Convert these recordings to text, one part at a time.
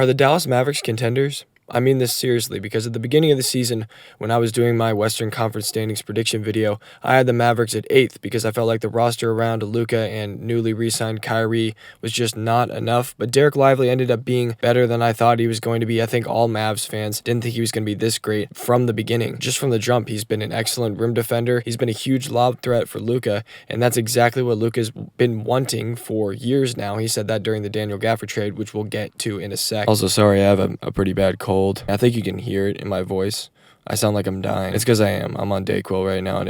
Are the Dallas Mavericks contenders? I mean this seriously because at the beginning of the season, when I was doing my Western Conference standings prediction video, I had the Mavericks at 8th because I felt like the roster around Luka and newly re-signed Kyrie was just not enough. But Derek Lively ended up being better than I thought he was going to be. I think all Mavs fans didn't think he was going to be this great from the beginning. Just from the jump, he's been an excellent rim defender. He's been a huge lob threat for Luka, and that's exactly what Luka's been wanting for years now. He said that during the Daniel Gafford trade, which we'll get to in a sec. Also, sorry, I have a pretty bad cold. I think you can hear it in my voice. I sound like I'm dying. It's because I am. I'm on Dayquil right now, and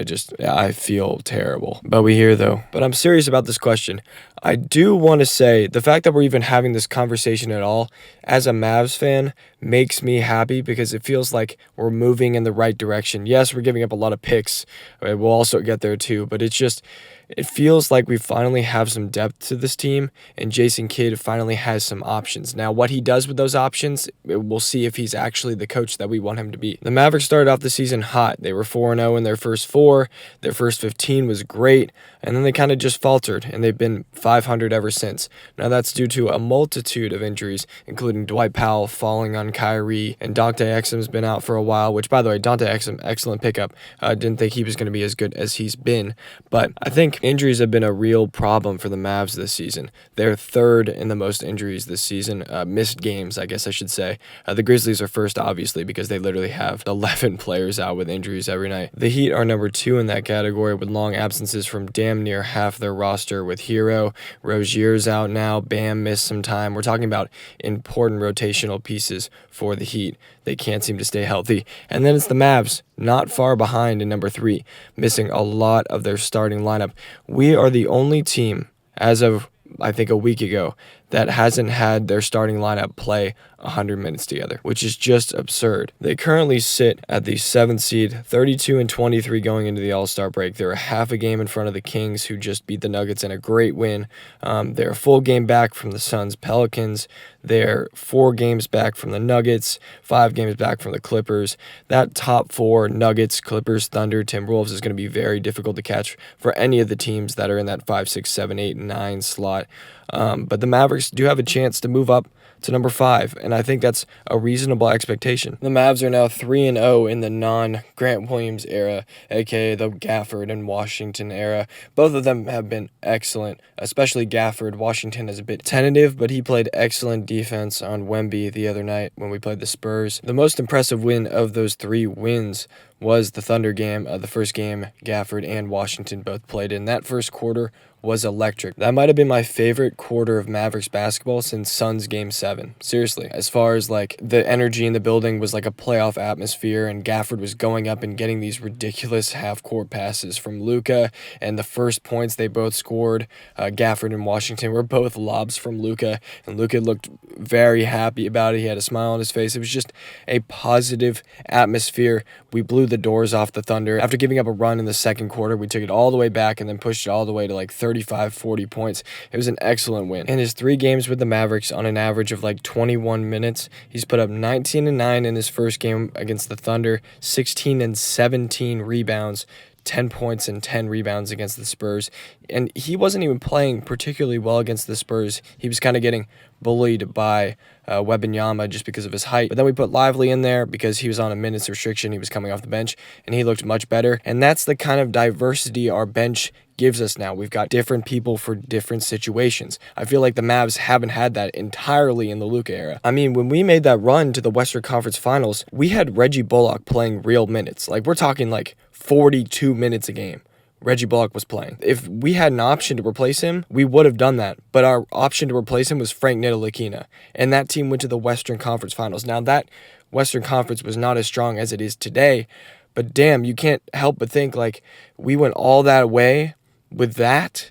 I feel terrible. But we here, though. But I'm serious about this question. I do want to say the fact that we're even having this conversation at all, as a Mavs fan, makes me happy because it feels like we're moving in the right direction. Yes, we're giving up a lot of picks. We'll also get there, too. But it feels like we finally have some depth to this team, and Jason Kidd finally has some options. Now, what he does with those options, we'll see if he's actually the coach that we want him to be. The Mavericks started off the season hot. They were 4-0 in their first 4. Their first 15 was great, and then they kind of just faltered, and they've been 500 ever since. Now, that's due to a multitude of injuries, including Dwight Powell falling on Kyrie, and Dante Exum's been out for a while, which, by the way, Dante Exum, excellent pickup. Didn't think he was going to be as good as he's been, but I think injuries have been a real problem for the Mavs this season. They're third in the most injuries this season, missed games, I guess I should say. The Grizzlies are first, obviously, because they literally have 11 players out with injuries every night. The Heat are number 2 in that category with long absences from damn near half their roster, with Hero, Rozier's out now, Bam missed some time. We're talking about important rotational pieces for the Heat. They can't seem to stay healthy. And then it's the Mavs, not far behind in number 3, missing a lot of their starting lineup. We are the only team, as of I think a week ago, that hasn't had their starting lineup play 100 minutes together, which is just absurd. They currently sit at the 7th seed, 32-23 going into the All-Star break. They're a half a game in front of the Kings, who just beat the Nuggets in a great win. They're a full game back from the Suns, Pelicans. They're 4 games back from the Nuggets, 5 games back from the Clippers. That top 4, Nuggets, Clippers, Thunder, Timberwolves, is going to be very difficult to catch for any of the teams that are in that 5, 6, 7, 8, 9 slot. But the Mavericks do have a chance to move up to number 5, and I think that's a reasonable expectation. The Mavs are now 3-0 in the non-Grant Williams era, aka the Gafford and Washington era. Both of them have been excellent, especially Gafford. Washington is a bit tentative, but he played excellent defense on Wemby the other night when we played the Spurs. The most impressive win of those 3 wins was the Thunder game. The first game, Gafford and Washington both played in. That first quarter was electric. That might have been my favorite quarter of Mavericks basketball since Suns Game 7. Seriously, as far as like the energy in the building was like a playoff atmosphere, and Gafford was going up and getting these ridiculous half-court passes from Luka, and the first points they both scored, Gafford and Washington, were both lobs from Luka, and Luka looked very happy about it. He had a smile on his face. It was just a positive atmosphere. We blew the doors off the Thunder. After giving up a run in the second quarter, we took it all the way back and then pushed it all the way to like 35, 40 points. It was an excellent win. In his 3 games with the Mavericks, on an average of like 21 minutes, he's put up 19-9 in his first game against the Thunder, 16 and 17 rebounds, 10 points and 10 rebounds against the Spurs. And he wasn't even playing particularly well against the Spurs. He was kind of getting bullied by Wembanyama just because of his height. But then we put Lively in there because he was on a minutes restriction. He was coming off the bench, and he looked much better. And that's the kind of diversity our bench gives us now. We've got different people for different situations. I feel like the Mavs haven't had that entirely in the Luka era. I mean, when we made that run to the Western Conference Finals, we had Reggie Bullock playing real minutes. Like, we're talking like 42 minutes a game. Reggie Bullock was playing. If we had an option to replace him, we would have done that. But our option to replace him was Frank Ntilikina, and that team went to the Western Conference Finals. Now, that Western Conference was not as strong as it is today, but damn, you can't help but think, like, we went all that way with that.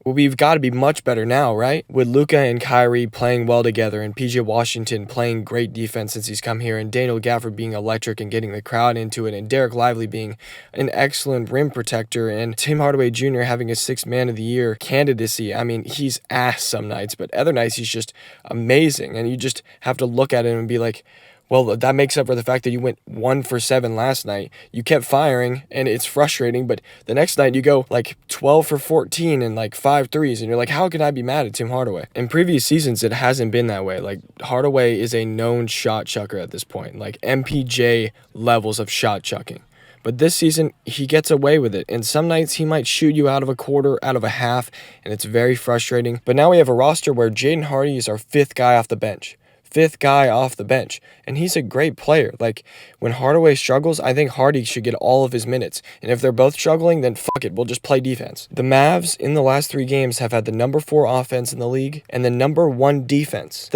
Well, we've got to be much better now, right? With Luka and Kyrie playing well together, and PJ Washington playing great defense since he's come here, and Daniel Gafford being electric and getting the crowd into it, and Derek Lively being an excellent rim protector, and Tim Hardaway Jr. having a 6th Man of the Year candidacy. I mean, he's ass some nights, but other nights he's just amazing, and you just have to look at him and be like, Well, that makes up for the fact that you went 1 for 7 last night. You kept firing, and it's frustrating, but the next night you go like 12 for 14 and like 5 threes, and you're like, how can I be mad at Tim Hardaway? In previous seasons, it hasn't been that way. Like, Hardaway is a known shot chucker at this point, like MPJ levels of shot chucking. But this season, he gets away with it, and some nights he might shoot you out of a quarter, out of a half, and it's very frustrating. But now we have a roster where Jaden Hardy is our fifth guy off the bench. And he's a great player. Like, when Hardaway struggles, I think Hardy should get all of his minutes. And if they're both struggling, then fuck it, we'll just play defense. The Mavs, in the last 3 games, have had the number 4 offense in the league and the number 1 defense.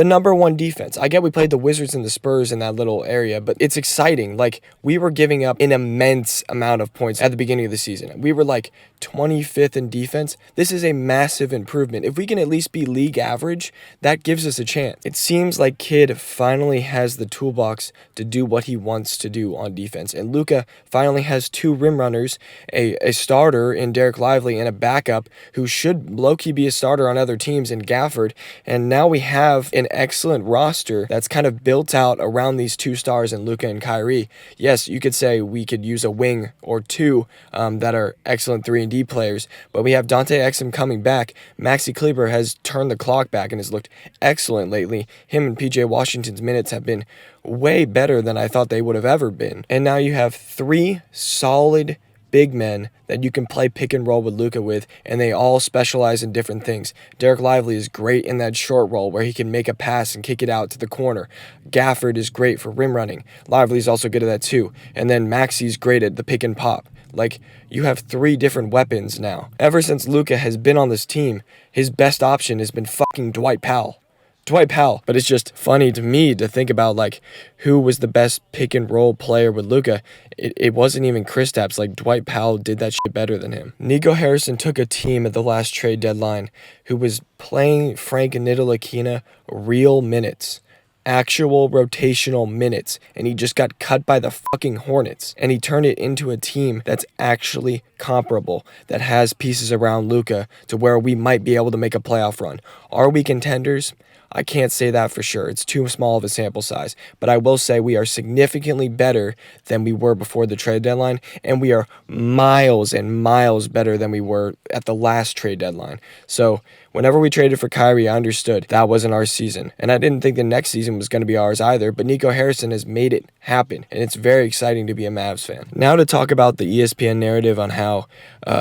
I get we played the Wizards and the Spurs in that little area, but it's exciting. Like, we were giving up an immense amount of points at the beginning of the season. We were like 25th in defense. This is a massive improvement. If we can at least be league average, that gives us a chance. It seems like Kid finally has the toolbox to do what he wants to do on defense. And Luka finally has 2 rim runners, a starter in Derek Lively and a backup who should low-key be a starter on other teams in Gafford. And now we have an excellent roster that's kind of built out around these 2 stars in Luka and Kyrie. Yes, you could say we could use a wing or 2 that are excellent 3-and-D players, but we have Dante Exum coming back. Maxi Kleber has turned the clock back and has looked excellent lately. Him and PJ Washington's minutes have been way better than I thought they would have ever been. And now you have 3 solid big men that you can play pick and roll with Luka with, and they all specialize in different things. Derek Lively is great in that short roll where he can make a pass and kick it out to the corner. Gafford is great for rim running. Lively's also good at that too. And then Maxi's great at the pick and pop. Like, you have 3 different weapons now. Ever since Luka has been on this team, his best option has been fucking Dwight Powell. But it's just funny to me to think about, like, who was the best pick and roll player with Luka. It wasn't even Kristaps. Like, Dwight Powell did that shit better than him. Nico Harrison took a team at the last trade deadline who was playing Frank Ntilikina real minutes. Actual rotational minutes, and he just got cut by the fucking Hornets, and he turned it into a team that's actually comparable, that has pieces around Luka to where we might be able to make a playoff run. Are we contenders? I can't say that for sure. It's too small of a sample size, but I will say we are significantly better than we were before the trade deadline, and we are miles and miles better than we were at the last trade deadline. So whenever we traded for Kyrie, I understood that wasn't our season, and I didn't think the next season was going to be ours either, but Nico Harrison has made it happen, and it's very exciting to be a Mavs fan. Now to talk about the ESPN narrative on how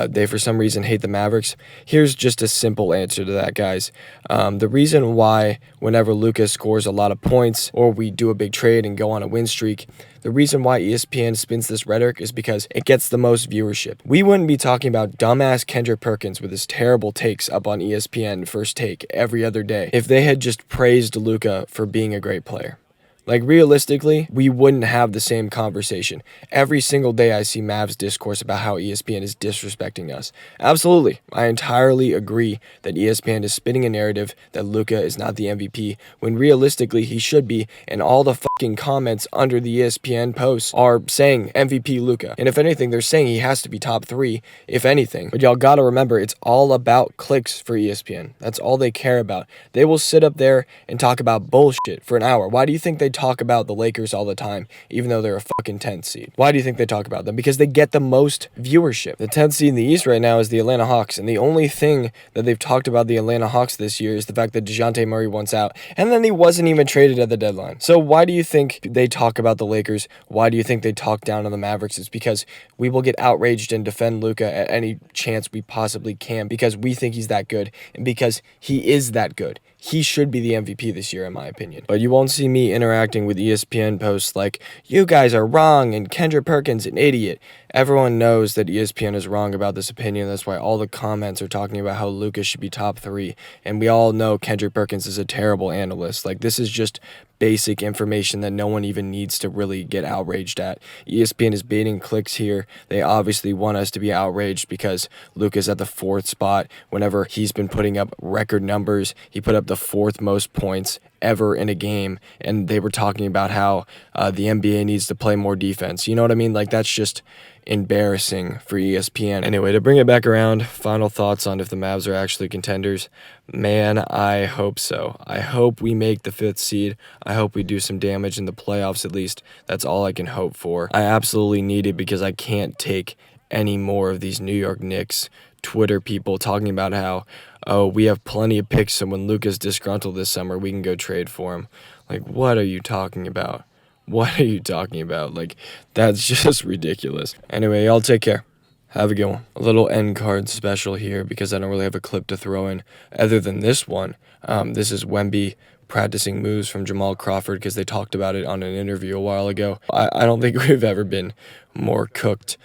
they for some reason hate the Mavericks, here's just a simple answer to that, guys. The reason why whenever Luka scores a lot of points or we do a big trade and go on a win streak, the reason why ESPN spins this rhetoric is because it gets the most viewership. We wouldn't be talking about dumbass Kendrick Perkins with his terrible takes up on ESPN First Take every other day if they had just praised Luka for being a great player. Like, realistically, we wouldn't have the same conversation. Every single day I see Mavs discourse about how ESPN is disrespecting us. Absolutely. I entirely agree that ESPN is spinning a narrative that Luka is not the MVP, when realistically he should be, and all the fucking comments under the ESPN posts are saying MVP Luka. And if anything, they're saying he has to be top 3, if anything. But y'all gotta remember, it's all about clicks for ESPN. That's all they care about. They will sit up there and talk about bullshit for an hour. Why do you think they talk about the Lakers all the time, even though they're a fucking 10th seed? Why do you think they talk about them? Because they get the most viewership. The 10th seed in the East right now is the Atlanta Hawks, and the only thing that they've talked about the Atlanta Hawks this year is the fact that DeJounte Murray wants out, and then he wasn't even traded at the deadline. So why do you think they talk about the Lakers? Why do you think they talk down on the Mavericks? It's because we will get outraged and defend Luka at any chance we possibly can, because we think he's that good, and because he is that good. He should be the MVP this year, in my opinion. But you won't see me interacting with ESPN posts like, you guys are wrong and Kendrick Perkins an idiot. Everyone knows that ESPN is wrong about this opinion. That's why all the comments are talking about how Luka should be top 3. And we all know Kendrick Perkins is a terrible analyst. Like, this is just basic information that no one even needs to really get outraged at. ESPN is baiting clicks here. They obviously want us to be outraged because Luka's at the 4th spot whenever he's been putting up record numbers. He put up the 4th most points ever in a game, and they were talking about how the NBA needs to play more defense. You know what I mean? Like, that's just embarrassing for ESPN. Anyway, to bring it back around, final thoughts on if the Mavs are actually contenders. Man, I hope so. I hope we make the 5th seed. I hope we do some damage in the playoffs at least. That's all I can hope for. I absolutely need it because I can't take any more of these New York Knicks Twitter people talking about how, oh, we have plenty of picks, so when Luka's disgruntled this summer, we can go trade for him. Like, what are you talking about? What are you talking about? Like, that's just ridiculous. Anyway, y'all take care. Have a good one. A little end card special here because I don't really have a clip to throw in other than this one. This is Wemby practicing moves from Jamal Crawford because they talked about it on an interview a while ago. I don't think we've ever been more cooked